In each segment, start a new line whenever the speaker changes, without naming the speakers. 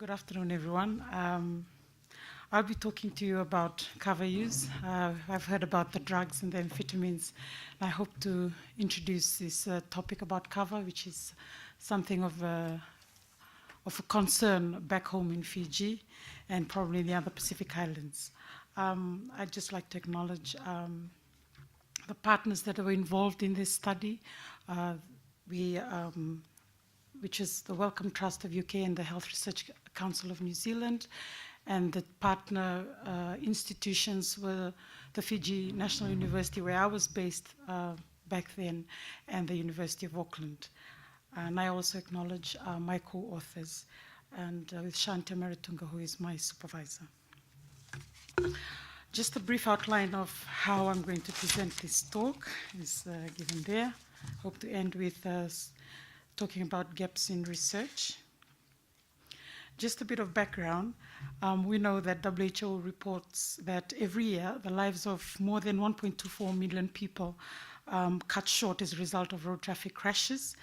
Good afternoon, everyone. I'll be talking to you about Kava use. I've heard about the drugs and the amphetamines. I hope to introduce this topic about Kava, which is something of a concern back home in Fiji and probably in the other Pacific Islands. I'd just like to acknowledge the partners that were involved in this study. Which is the Wellcome Trust of UK and the Health Research Council of New Zealand. And the partner institutions were the Fiji National University, where I was based back then, and the University of Auckland. And I also acknowledge my co-authors, and with Shanti Maratunga, who is my supervisor. Just a brief outline of how I'm going to present this talk is given there. Hope to end with talking about gaps in research. Just a bit of background. We know that WHO reports that every year the lives of more than 1.24 million people cut short as a result of road traffic crashes,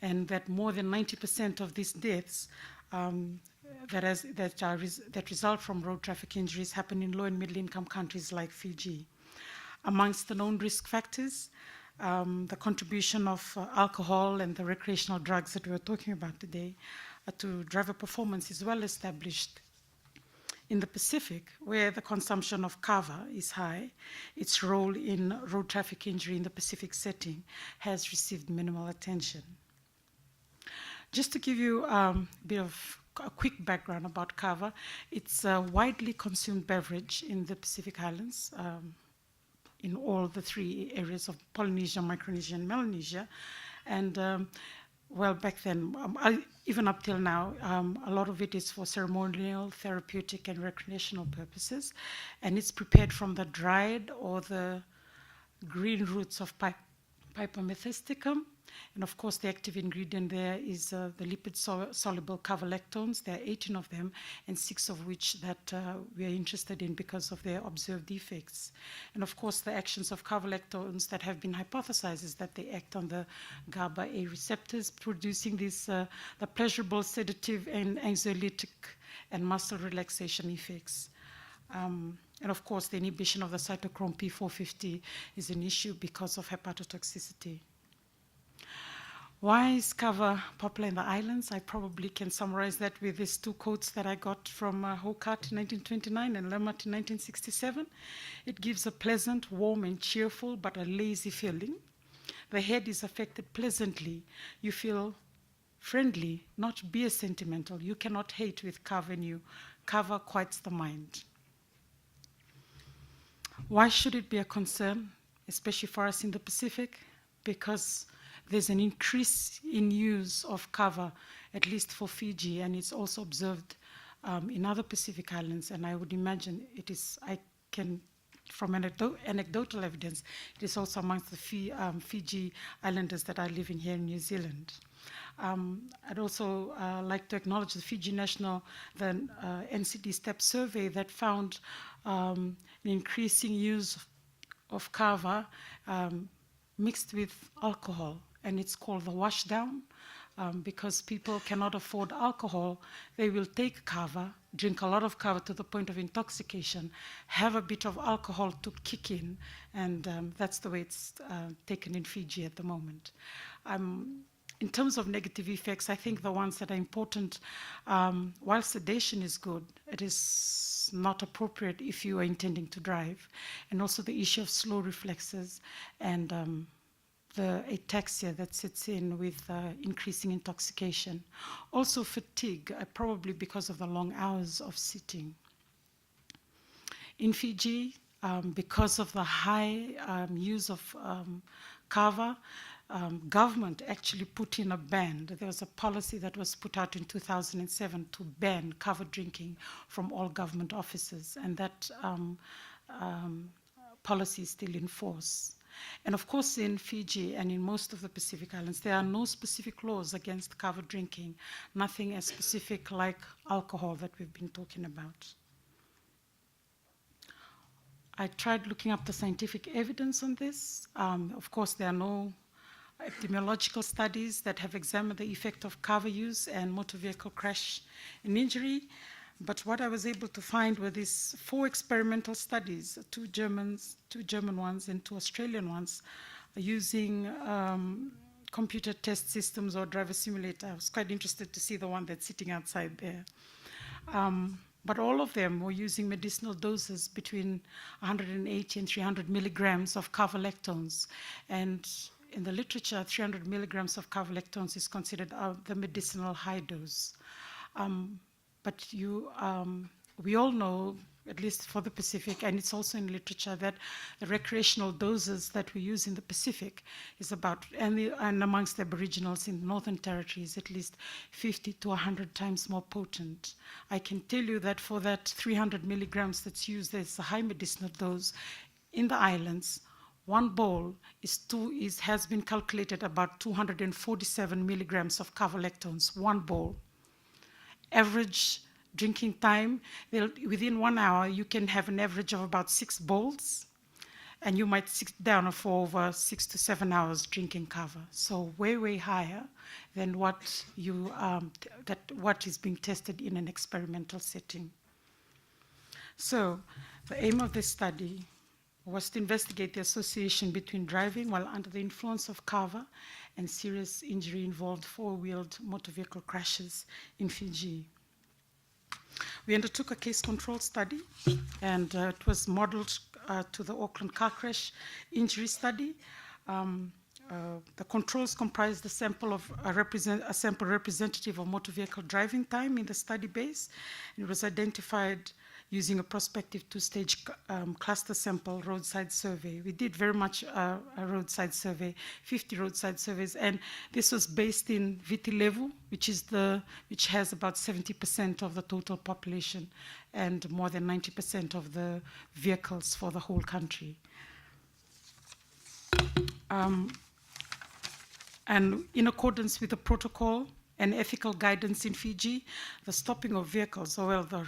and that more than 90% of these deaths that result from road traffic injuries happen in low and middle income countries like Fiji. Amongst the known risk factors, the contribution of alcohol and the recreational drugs that we're talking about today to driver performance is well established. In the Pacific, where the consumption of Kava is high, its role in road traffic injury in the Pacific setting has received minimal attention. Just to give you a quick background about Kava, it's a widely consumed beverage in the Pacific Islands, in all the three areas of Polynesia, Micronesia, and Melanesia. And well, back then, even up till now, a lot of it is for ceremonial, therapeutic, and recreational purposes. And it's prepared from the dried or the green roots of Piper methysticum. And of course, the active ingredient there is the lipid-soluble cavalactones. There are 18 of them, and 6 of which that we are interested in because of their observed effects. And of course, the actions of cavalactones that have been hypothesized is that they act on the GABA-A receptors, producing these the pleasurable sedative and anxiolytic and muscle relaxation effects. And of course, the inhibition of the cytochrome P450 is an issue because of hepatotoxicity. Why is Kava popular in the islands? I probably can summarize that with these 2 quotes that I got from Hokat in 1929 and Lemert in 1967. It gives a pleasant, warm, and cheerful, but a lazy feeling. The head is affected pleasantly. You feel friendly, not beer sentimental. You cannot hate with Kava in you. Kava quiets the mind. Why should it be a concern, especially for us in the Pacific? Because there's an increase in use of Kava, at least for Fiji, and it's also observed in other Pacific islands, and I would imagine it is, from anecdotal evidence, it is also amongst the Fiji islanders that are living here in New Zealand. I'd also like to acknowledge the Fiji National, the NCD STEP survey that found an increasing use of Kava mixed with alcohol, and it's called the washdown. Because people cannot afford alcohol, they will take Kava, drink a lot of Kava to the point of intoxication, have a bit of alcohol to kick in, and that's the way it's taken in Fiji at the moment. In terms of negative effects, I think the ones that are important, while sedation is good, it is not appropriate if you are intending to drive, and also the issue of slow reflexes and the ataxia that sets in with increasing intoxication. Also fatigue, probably because of the long hours of sitting. In Fiji, because of the high use of Kava, government actually put in a ban. There was a policy that was put out in 2007 to ban Kava drinking from all government offices, and that policy is still in force. And of course, in Fiji and in most of the Pacific Islands, there are no specific laws against Kava drinking, nothing as specific like alcohol that we've been talking about. I tried looking up the scientific evidence on this. Of course, there are no epidemiological studies that have examined the effect of Kava use and motor vehicle crash and injury. But what I was able to find were these 4 experimental studies, two German ones and 2 Australian ones, using computer test systems or driver simulator. I was quite interested to see the one that's sitting outside there. But all of them were using medicinal doses between 180 and 300 milligrams of cavalactones. And in the literature, 300 milligrams of cavalactones is considered the medicinal high dose. But we all know, at least for the Pacific, and it's also in literature, that the recreational doses that we use in the Pacific is about, and amongst the Aboriginals in the Northern Territory, is at least 50 to 100 times more potent. I can tell you that for that 300 milligrams that's used as a high medicinal dose in the islands, one bowl has been calculated about 247 milligrams of cavalactones, one bowl. Average drinking time, within 1 hour, you can have an average of about 6 bowls, and you might sit down for over 6 to 7 hours drinking Kava. So way, way higher than what is being tested in an experimental setting. So the aim of this study was to investigate the association between driving while under the influence of Kava and serious injury-involved 4-wheeled motor vehicle crashes in Fiji. We undertook a case control study, and it was modeled to the Auckland car crash injury study. The controls comprised a sample representative of motor vehicle driving time in the study base. It was identified using a prospective 2-stage cluster sample roadside survey. We did very much a roadside survey, 50 roadside surveys, and this was based in Viti Levu, which has about 70% of the total population and more than 90% of the vehicles for the whole country. And in accordance with the protocol and ethical guidance in Fiji, the stopping of vehicles, or the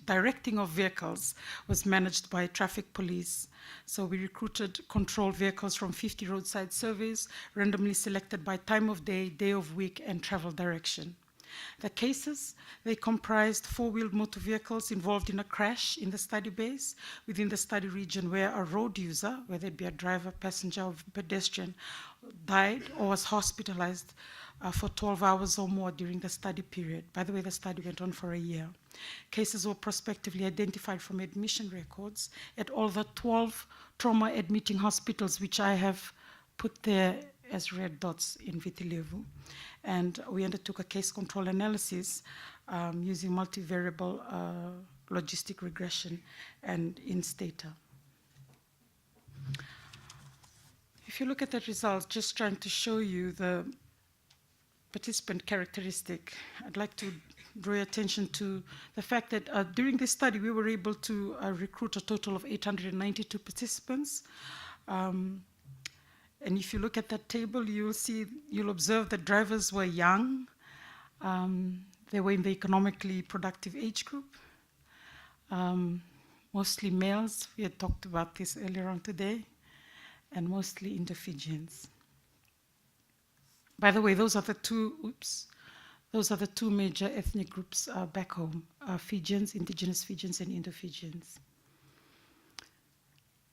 directing of vehicles, was managed by traffic police. So we recruited control vehicles from 50 roadside surveys, randomly selected by time of day, day of week, and travel direction. The cases, they comprised 4-wheeled motor vehicles involved in a crash in the study base within the study region where a road user, whether it be a driver, passenger, or pedestrian, died or was hospitalized for 12 hours or more during the study period. By the way, the study went on for a year. Cases were prospectively identified from admission records at all the 12 trauma-admitting hospitals, which I have put there as red dots in Viti Levu. And we undertook a case control analysis using multivariable logistic regression and INSTATA. If you look at the results, just trying to show you the participant characteristic, I'd like to draw your attention to the fact that during this study, we were able to recruit a total of 892 participants. And if you look at that table, you'll observe that drivers were young. They were in the economically productive age group, mostly males. We had talked about this earlier on today, and mostly Indo-Fijians. By the way, those are the two major ethnic groups back home, Fijians, indigenous Fijians, and Indo-Fijians.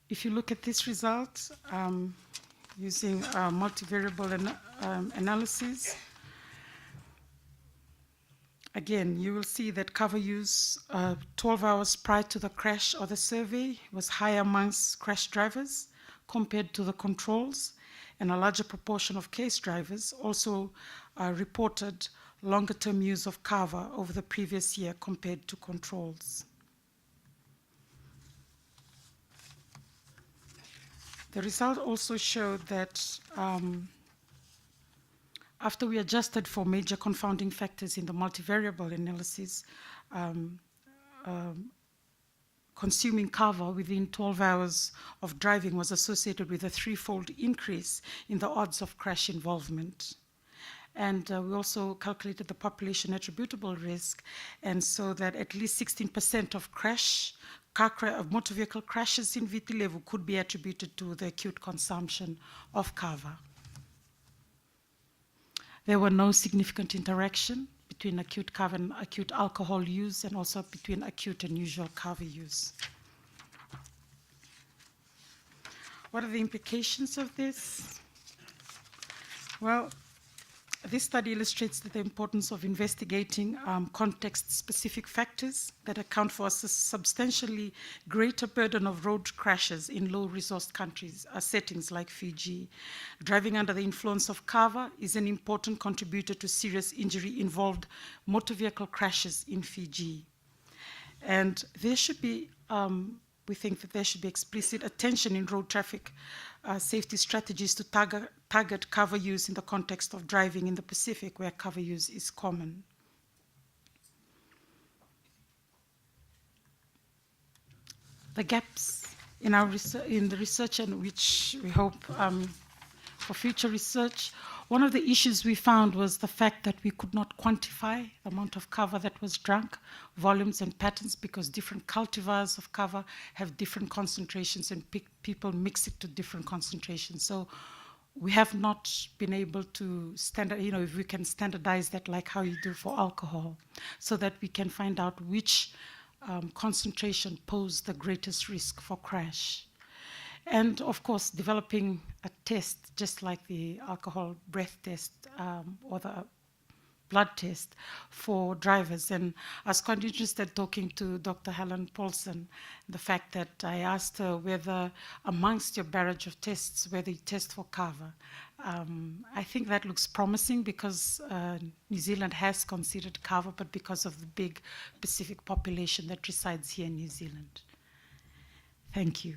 If you look at this result, using multivariable analysis, again, you will see that Kava use 12 hours prior to the crash or the survey was higher amongst crash drivers compared to the controls, and a larger proportion of case drivers also reported longer-term use of Kava over the previous year compared to controls. The result also showed that after we adjusted for major confounding factors in the multivariable analysis, consuming Kava within 12 hours of driving was associated with a 3-fold increase in the odds of crash involvement. And we also calculated the population attributable risk, and so that at least 16% of motor vehicle crashes in Viti Levu could be attributed to the acute consumption of Kava. There were no significant interaction between acute Kava and acute alcohol use, and also between acute and usual Kava use. What are the implications of this? Well, this study illustrates the importance of investigating context-specific factors that account for a substantially greater burden of road crashes in low-resource countries, settings like Fiji. Driving under the influence of Kava is an important contributor to serious injury-involved motor vehicle crashes in Fiji. And there should be, we think that there should be explicit attention in road traffic safety strategies to target Kava use in the context of driving in the Pacific, where Kava use is common. The gaps in our in the research, and which we hope for future research, one of the issues we found was the fact that we could not quantify the amount of Kava that was drunk, volumes and patterns, because different cultivars of Kava have different concentrations and people mix it to different concentrations. So we have not been able to if we can standardize that like how you do for alcohol, so that we can find out which concentration pose the greatest risk for crash. And of course, developing a test, just like the alcohol breath test or the blood test for drivers. And I was quite interested talking to Dr. Helen Paulson, the fact that I asked her whether amongst your barrage of tests, whether you test for Kava. I think that looks promising because New Zealand has considered Kava, but because of the big Pacific population that resides here in New Zealand. Thank you.